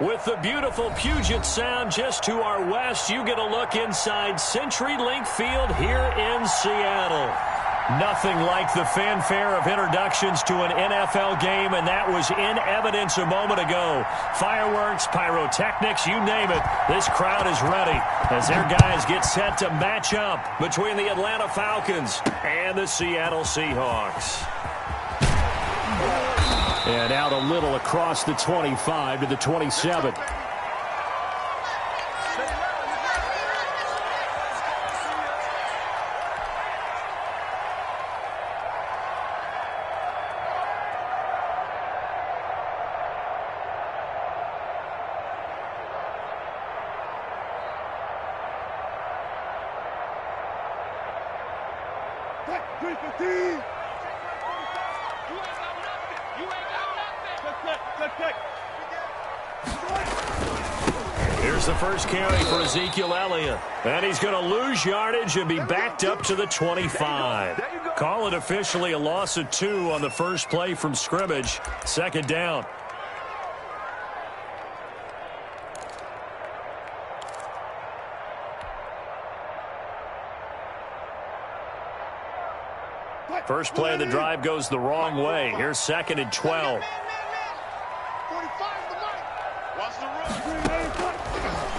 With the beautiful Puget Sound just to our west, you get a look inside CenturyLink Field here in Seattle. Nothing like the fanfare of introductions to an NFL game, and that was in evidence a moment ago. Fireworks, pyrotechnics, you name it. This crowd is ready as their guys get set to match up between the Atlanta Falcons and the Seattle Seahawks. And out a little across the 25 to the 27. Here's the first carry for Ezekiel Elliott. And he's going to lose yardage and be backed up to the 25. Call it officially a loss of 2 on the first play from scrimmage. Second down. First play of the drive goes the wrong way. Here's second and 12.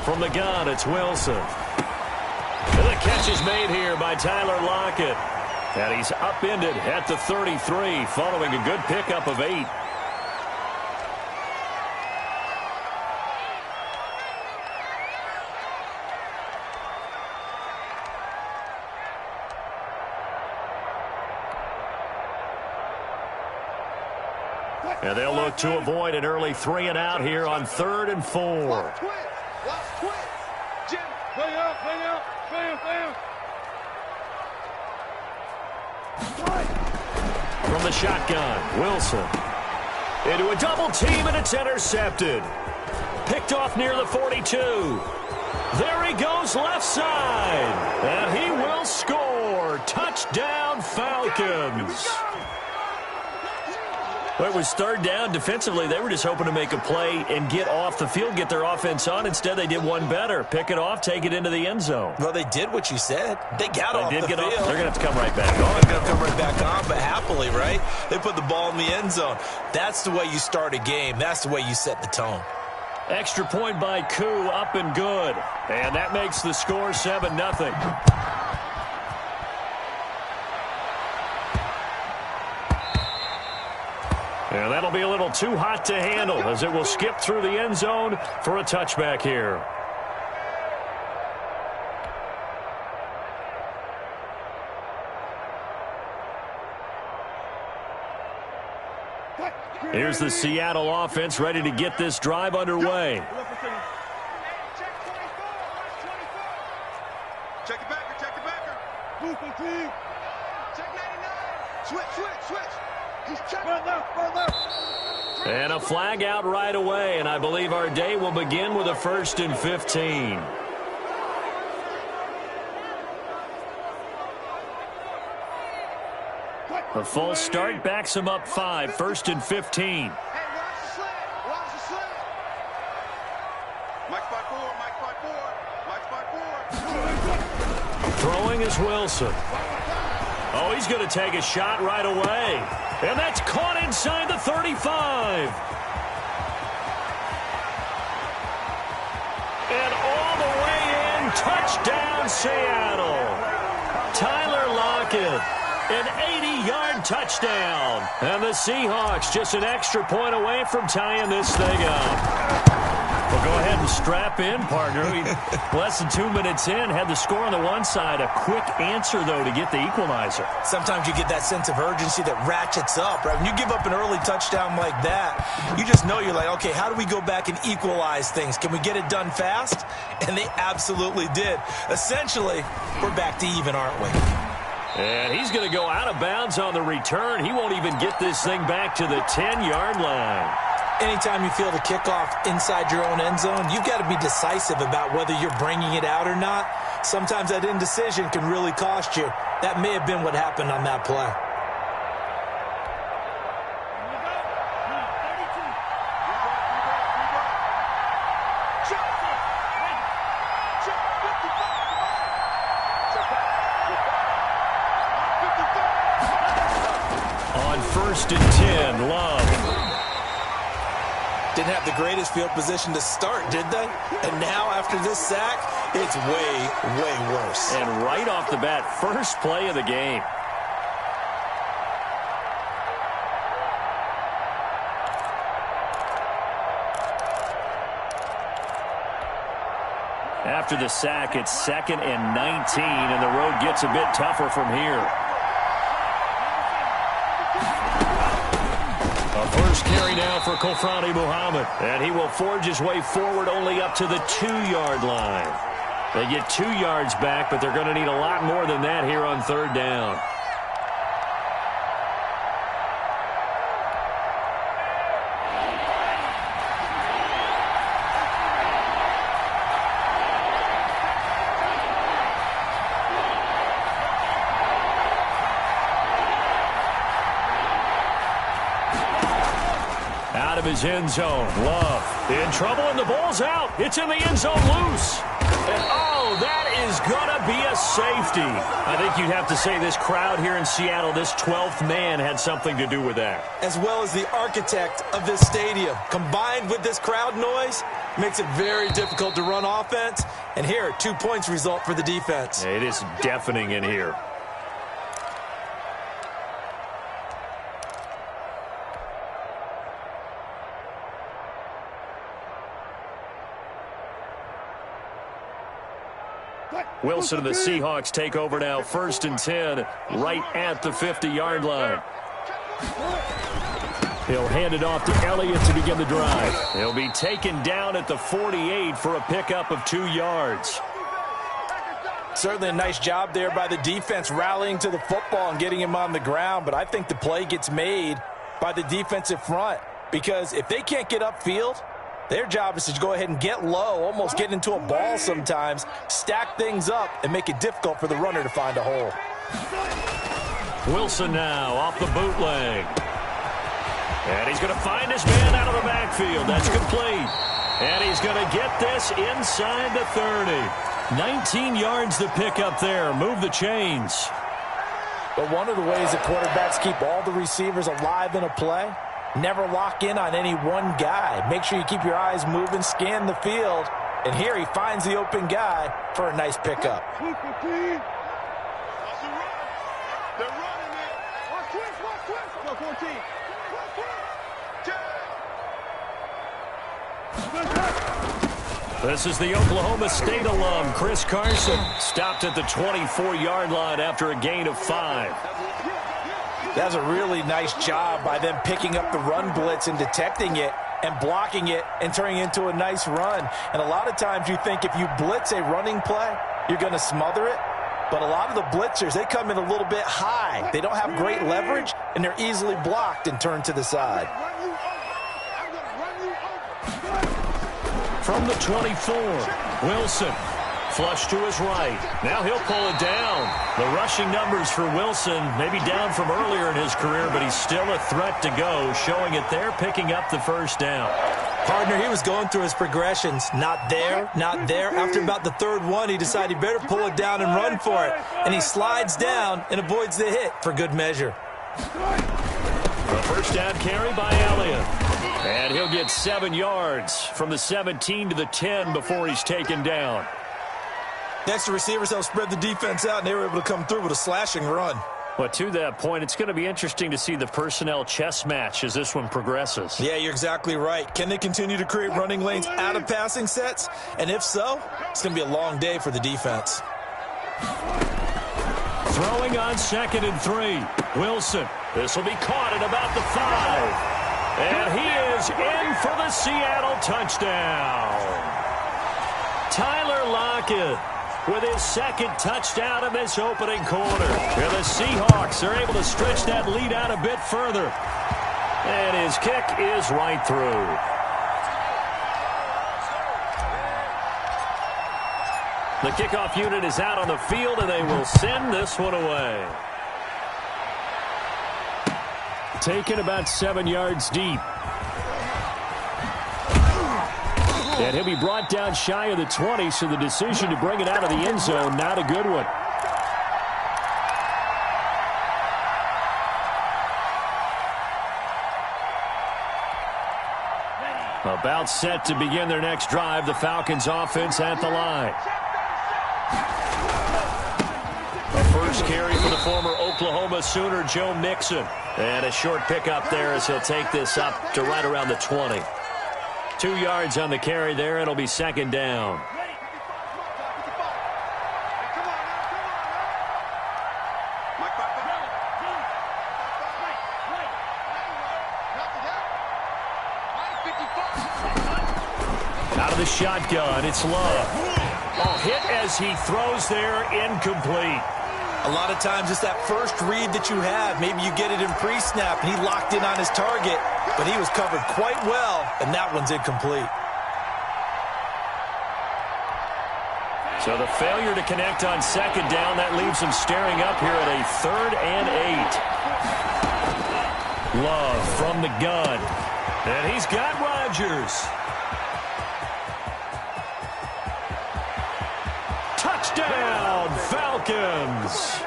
From the gun, it's Wilson. And the catch is made here by Tyler Lockett. And he's upended at the 33 following a good pickup of 8. And they'll look to avoid an early 3-and-out here on 3rd and 4. From the shotgun, Wilson. Into a double team, and it's intercepted. Picked off near the 42. There he goes left side. And he will score. Touchdown, Falcons. Well, it was 3rd down. Defensively, they were just hoping to make a play and get off the field, get their offense on. Instead, they did one better. Pick it off, take it into the end zone. Well, they did what you said. They got off the field. They're going to have to come right back on. They're going to come right back on, but happily, right? They put the ball in the end zone. That's the way you start a game. That's the way you set the tone. Extra point by Koo, up and good. And that makes the score 7-0. And that'll be a little too hot to handle as it will skip through the end zone for a touchback here. Here's the Seattle offense ready to get this drive underway. Check it backer, check it backer. Check 99. Switch. And a flag out right away, and I believe our day will begin with a 1st and 15. A false start backs him up 5, 1st and 15. Watch the slant. Mike spot 4. Throwing is Wilson. Oh, he's going to take a shot right away. And that's caught inside the 35. And all the way in, touchdown Seattle. Tyler Lockett, an 80-yard touchdown. And the Seahawks just an extra point away from tying this thing up. Well, go ahead and strap in, partner. Less than 2 minutes in, had the score on the one side. A quick answer, though, to get the equalizer. Sometimes you get that sense of urgency that ratchets up, right? When you give up an early touchdown like that, you just know you're like, okay, how do we go back and equalize things? Can we get it done fast? And they absolutely did. Essentially, we're back to even, aren't we? And he's going to go out of bounds on the return. He won't even get this thing back to the 10-yard line. Anytime you feel the kickoff inside your own end zone, you've got to be decisive about whether you're bringing it out or not. Sometimes that indecision can really cost you. That may have been what happened on that play. First and 10, Love. Didn't have the greatest field position to start, did they? And now, after this sack, it's way, way worse. And right off the bat, first play of the game. After the sack, it's 2nd and 19, and the road gets a bit tougher from here. A first carry now for Kofrani Muhammad, and he will forge his way forward only up to the 2-yard line. They get 2 yards back, but they're going to need a lot more than that here on 3rd down. Out of his end zone, Love in trouble, and the ball's out. It's in the end zone loose. And, oh, that is going to be a safety. I think you'd have to say this crowd here in Seattle, this 12th man had something to do with that. As well as the architect of this stadium. Combined with this crowd noise, makes it very difficult to run offense. And here, 2 points result for the defense. It is deafening in here. Wilson and the Seahawks take over now, 1st and 10, right at the 50-yard line. He'll hand it off to Elliott to begin the drive. He'll be taken down at the 48 for a pickup of 2 yards. Certainly a nice job there by the defense rallying to the football and getting him on the ground, but I think the play gets made by the defensive front because if they can't get upfield, their job is to go ahead and get low, almost get into a ball sometimes, stack things up, and make it difficult for the runner to find a hole. Wilson now off the bootleg. And he's going to find his man out of the backfield. That's complete. And he's going to get this inside the 30. 19 yards to pick up there. Move the chains. But one of the ways that quarterbacks keep all the receivers alive in a play, never lock in on any one guy. Make sure you keep your eyes moving, scan the field. And here he finds the open guy for a nice pickup. They're running it. Watch twist. Go 14. This is the Oklahoma State alum, Chris Carson. Stopped at the 24-yard line after a gain of 5. That's a really nice job by them picking up the run blitz and detecting it and blocking it and turning it into a nice run. And a lot of times you think if you blitz a running play, you're going to smother it. But a lot of the blitzers, they come in a little bit high. They don't have great leverage, and they're easily blocked and turned to the side. From the 24, Wilson. Flush to his right. Now he'll pull it down. The rushing numbers for Wilson, maybe down from earlier in his career, but he's still a threat to go, showing it there, picking up the first down. Partner, he was going through his progressions. Not there, not there. After about the 3rd one, he decided he better pull it down and run for it. And he slides down and avoids the hit for good measure. A first down carry by Elliott. And he'll get 7 yards from the 17 to the 10 before he's taken down. Next, the receivers help spread the defense out, and they were able to come through with a slashing run. But to that point, it's going to be interesting to see the personnel chess match as this one progresses. Yeah, you're exactly right. Can they continue to create running lanes out of passing sets? And if so, it's going to be a long day for the defense. Throwing on 2nd and 3. Wilson. This will be caught at about the 5. And he is in for the Seattle touchdown. Tyler Lockett with his 2nd touchdown in this opening quarter. And the Seahawks are able to stretch that lead out a bit further. And his kick is right through. The kickoff unit is out on the field, and they will send this one away. Taken about 7 yards deep. And he'll be brought down shy of the 20, so the decision to bring it out of the end zone, not a good one. About set to begin their next drive, the Falcons offense at the line. A first carry for the former Oklahoma Sooner, Joe Mixon. And a short pickup there as he'll take this up to right around the 20. 2 yards on the carry there. It'll be second down. Out of the shotgun, it's Love. Hit as he throws there, incomplete. A lot of times it's that first read that you have. Maybe you get it in pre-snap, and he locked in on his target, but he was covered quite well, and that one's incomplete. So the failure to connect on second down, that leaves him staring up here at a 3rd and 8. Love from the gun. And he's got Rodgers. Touchdown, Falcons.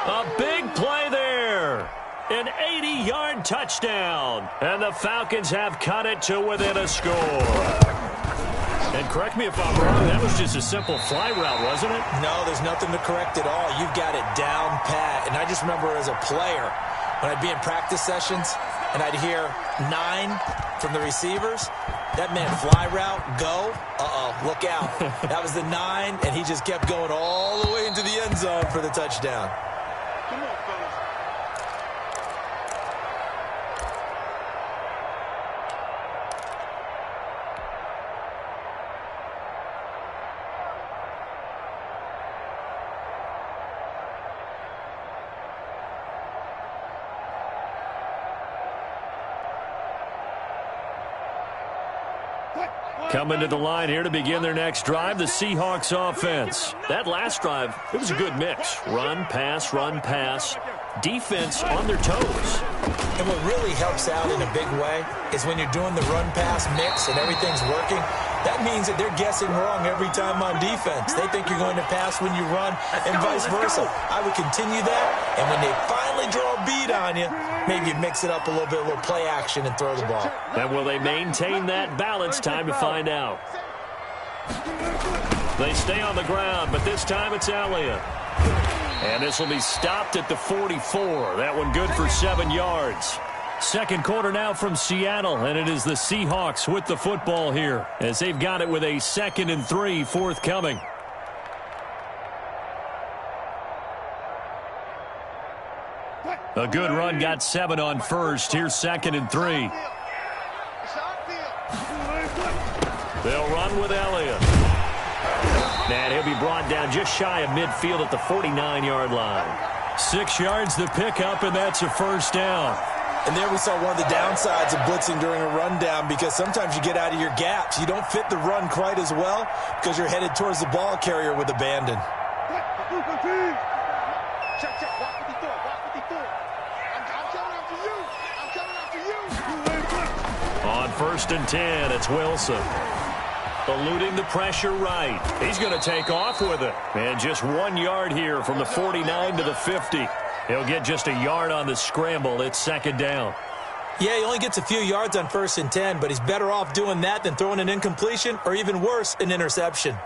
A big play there. An 80-yard touchdown. And the Falcons have cut it to within a score. And correct me if I'm wrong, that was just a simple fly route, wasn't it? No, there's nothing to correct at all. You've got it down pat. And I just remember as a player, when I'd be in practice sessions and I'd hear 9 from the receivers, that meant fly route, go, look out. That was the 9, and he just kept going all the way into the end zone for the touchdown. Come on, fellas. Coming to the line here to begin their next drive, the Seahawks offense. That last drive, it was a good mix. Run, pass, defense on their toes. And what really helps out in a big way is when you're doing the run-pass mix and everything's working, that means that they're guessing wrong every time on defense. They think you're going to pass when you run and vice versa. I would continue that, and when they finally draw a beat on you, maybe you mix it up a little bit, a little play action, and throw the ball. And will they maintain that balance? Time to find out. They stay on the ground, but this time it's Elliott. And this will be stopped at the 44. That one good for 7 yards. Second quarter now from Seattle, and it is the Seahawks with the football here as they've got it with a 2nd and 3 forthcoming. A good run got 7 on first. Here's 2nd and 3. They'll run with Elliott. And he'll be brought down just shy of midfield at the 49-yard line. 6 yards the pickup, and that's a first down. And there we saw one of the downsides of blitzing during a rundown, because sometimes you get out of your gaps. You don't fit the run quite as well because you're headed towards the ball carrier with abandon. On 1st and 10, it's Wilson. Eluding the pressure right. He's going to take off with it. And just 1 yard here from the 49 to the 50. He'll get just a yard on the scramble. It's 2nd down. Yeah, he only gets a few yards on 1st and 10, but he's better off doing that than throwing an incompletion or, even worse, an interception.